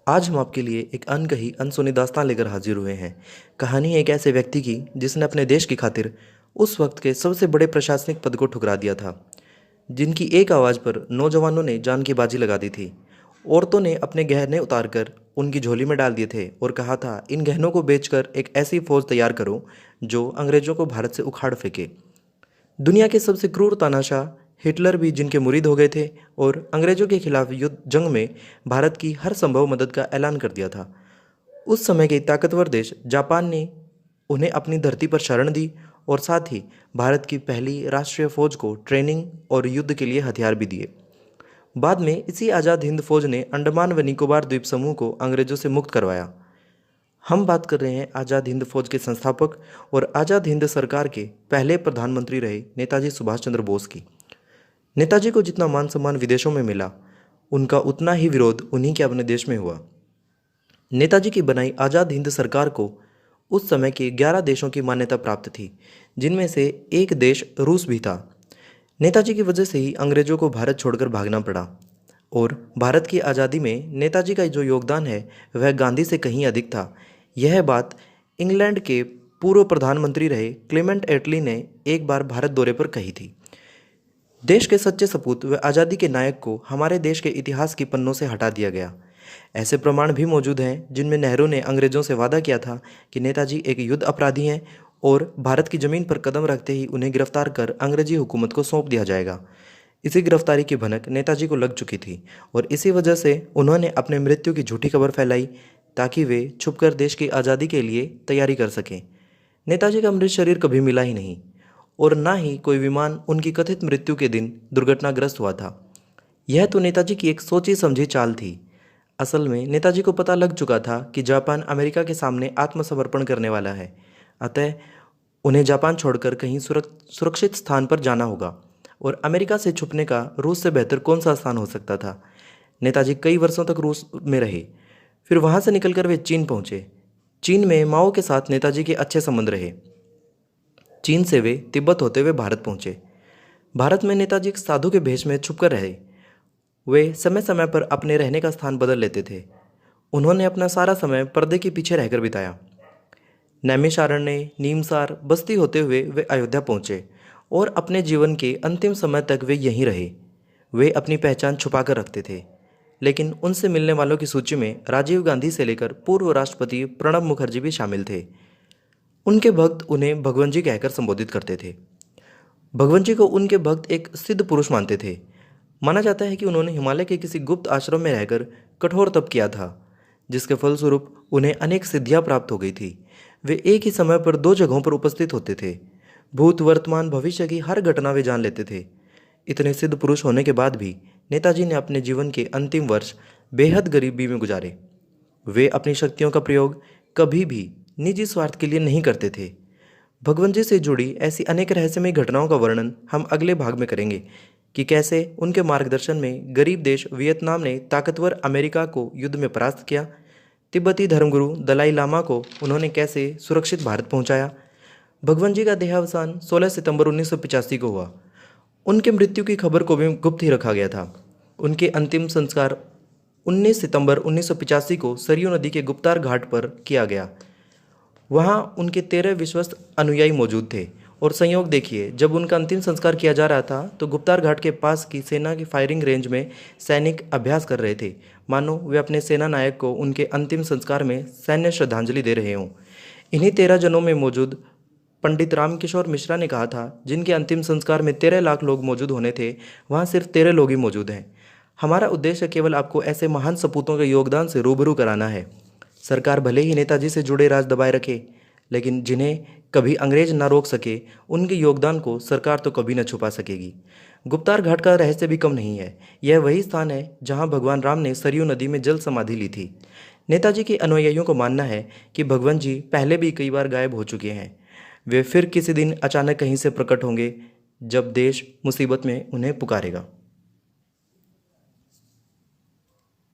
आज हम आपके लिए एक अनकही अनसुनी दास्तान लेकर हाजिर हुए हैं। कहानी एक ऐसे व्यक्ति की जिसने अपने देश की खातिर उस वक्त के सबसे बड़े प्रशासनिक पद को ठुकरा दिया था, जिनकी एक आवाज़ पर नौजवानों ने जान की बाजी लगा दी थी। औरतों ने अपने गहने उतारकर उनकी झोली में डाल दिए थे और कहा था, इन गहनों को बेचकर एक ऐसी फौज तैयार करो जो अंग्रेजों को भारत से उखाड़ फेंके। दुनिया के सबसे क्रूर तानाशाह हिटलर भी जिनके मुरीद हो गए थे और अंग्रेजों के खिलाफ युद्ध जंग में भारत की हर संभव मदद का ऐलान कर दिया था। उस समय के ताकतवर देश जापान ने उन्हें अपनी धरती पर शरण दी और साथ ही भारत की पहली राष्ट्रीय फौज को ट्रेनिंग और युद्ध के लिए हथियार भी दिए। बाद में इसी आज़ाद हिंद फौज ने अंडमान व निकोबार द्वीप समूह को अंग्रेजों से मुक्त करवाया। हम बात कर रहे हैं आज़ाद हिंद फौज के संस्थापक और आज़ाद हिंद सरकार के पहले प्रधानमंत्री रहे नेताजी सुभाष चंद्र बोस की। नेताजी को जितना मान सम्मान विदेशों में मिला, उनका उतना ही विरोध उन्हीं के अपने देश में हुआ। नेताजी की बनाई आज़ाद हिंद सरकार को उस समय के 11 देशों की मान्यता प्राप्त थी, जिनमें से एक देश रूस भी था। नेताजी की वजह से ही अंग्रेजों को भारत छोड़कर भागना पड़ा और भारत की आज़ादी में नेताजी का जो योगदान है वह गांधी से कहीं अधिक था। यह बात इंग्लैंड के पूर्व प्रधानमंत्री रहे क्लेमेंट एटली ने एक बार भारत दौरे पर कही थी। देश के सच्चे सपूत व आज़ादी के नायक को हमारे देश के इतिहास की पन्नों से हटा दिया गया। ऐसे प्रमाण भी मौजूद हैं जिनमें नेहरू ने अंग्रेजों से वादा किया था कि नेताजी एक युद्ध अपराधी हैं और भारत की ज़मीन पर कदम रखते ही उन्हें गिरफ्तार कर अंग्रेजी हुकूमत को सौंप दिया जाएगा। इसी गिरफ्तारी की भनक नेताजी को लग चुकी थी और इसी वजह से उन्होंने अपने मृत्यु की झूठी खबर फैलाई ताकि वे छुपकर देश की आज़ादी के लिए तैयारी कर सकें। नेताजी का मृत शरीर कभी मिला ही नहीं और ना ही कोई विमान उनकी कथित मृत्यु के दिन दुर्घटनाग्रस्त हुआ था। यह तो नेताजी की एक सोची समझी चाल थी। असल में नेताजी को पता लग चुका था कि जापान अमेरिका के सामने आत्मसमर्पण करने वाला है, अतः उन्हें जापान छोड़कर कहीं सुरक्षित स्थान पर जाना होगा और अमेरिका से छुपने का रूस से बेहतर कौन सा स्थान हो सकता था। नेताजी कई वर्षों तक रूस में रहे, फिर वहाँ से निकलकर वे चीन पहुँचे। चीन में माओ के साथ नेताजी के अच्छे संबंध रहे। चीन से वे तिब्बत होते हुए भारत पहुँचे। भारत में नेताजी एक साधु के भेष में छुपकर रहे। वे समय समय पर अपने रहने का स्थान बदल लेते थे। उन्होंने अपना सारा समय पर्दे के पीछे रहकर बिताया। नैमिषारण्य, नीमसार, बस्ती होते हुए वे अयोध्या पहुँचे और अपने जीवन के अंतिम समय तक वे यहीं रहे। वे अपनी पहचान छुपा कर रखते थे, लेकिन उनसे मिलने वालों की सूची में राजीव गांधी से लेकर पूर्व राष्ट्रपति प्रणब मुखर्जी भी शामिल थे। उनके भक्त उन्हें भगवान जी कहकर संबोधित करते थे। भगवान जी को उनके भक्त एक सिद्ध पुरुष मानते थे। माना जाता है कि उन्होंने हिमालय के किसी गुप्त आश्रम में रहकर कठोर तप किया था, जिसके फलस्वरूप उन्हें अनेक सिद्धियां प्राप्त हो गई थी। वे एक ही समय पर 2 जगहों पर उपस्थित होते थे। भूत, वर्तमान, भविष्य की हर घटना वे जान लेते थे। इतने सिद्ध पुरुष होने के बाद भी नेताजी ने अपने जीवन के अंतिम वर्ष बेहद गरीबी में गुजारे। वे अपनी शक्तियों का प्रयोग कभी भी निजी स्वार्थ के लिए नहीं करते थे। भगवान जी से जुड़ी ऐसी अनेक रहस्यमय घटनाओं का वर्णन हम अगले भाग में करेंगे कि कैसे उनके मार्गदर्शन में गरीब देश वियतनाम ने ताकतवर अमेरिका को युद्ध में परास्त किया, तिब्बती धर्मगुरु दलाई लामा को उन्होंने कैसे सुरक्षित भारत पहुंचाया। भगवान जी का देहावसान 16 सितंबर 1985 को हुआ। उनके मृत्यु की खबर को भी गुप्त ही रखा गया था। उनके अंतिम संस्कार 19 सितंबर 1985 को सरयू नदी के गुप्तार घाट पर किया गया। वहाँ उनके 13 विश्वस्त अनुयायी मौजूद थे और संयोग देखिए, जब उनका अंतिम संस्कार किया जा रहा था तो गुप्तार घाट के पास की सेना की फायरिंग रेंज में सैनिक अभ्यास कर रहे थे, मानो वे अपने सेना नायक को उनके अंतिम संस्कार में सैन्य श्रद्धांजलि दे रहे हों। इन्हीं 13 जनों में मौजूद पंडित रामकिशोर मिश्रा ने कहा था, जिनके अंतिम संस्कार में 13 लाख लोग मौजूद होने थे, वहाँ सिर्फ 13 लोग ही मौजूद हैं। हमारा उद्देश्य केवल आपको ऐसे महान सपूतों के योगदान से रूबरू कराना है। सरकार भले ही नेताजी से जुड़े राज दबाए रखे, लेकिन जिन्हें कभी अंग्रेज ना रोक सके, उनके योगदान को सरकार तो कभी न छुपा सकेगी। गुप्तार घाट का रहस्य भी कम नहीं है। यह वही स्थान है जहां भगवान राम ने सरयू नदी में जल समाधि ली थी। नेताजी के अनुयायियों को मानना है कि भगवान जी पहले भी कई बार गायब हो चुके हैं। वे फिर किसी दिन अचानक कहीं से प्रकट होंगे जब देश मुसीबत में उन्हें पुकारेगा।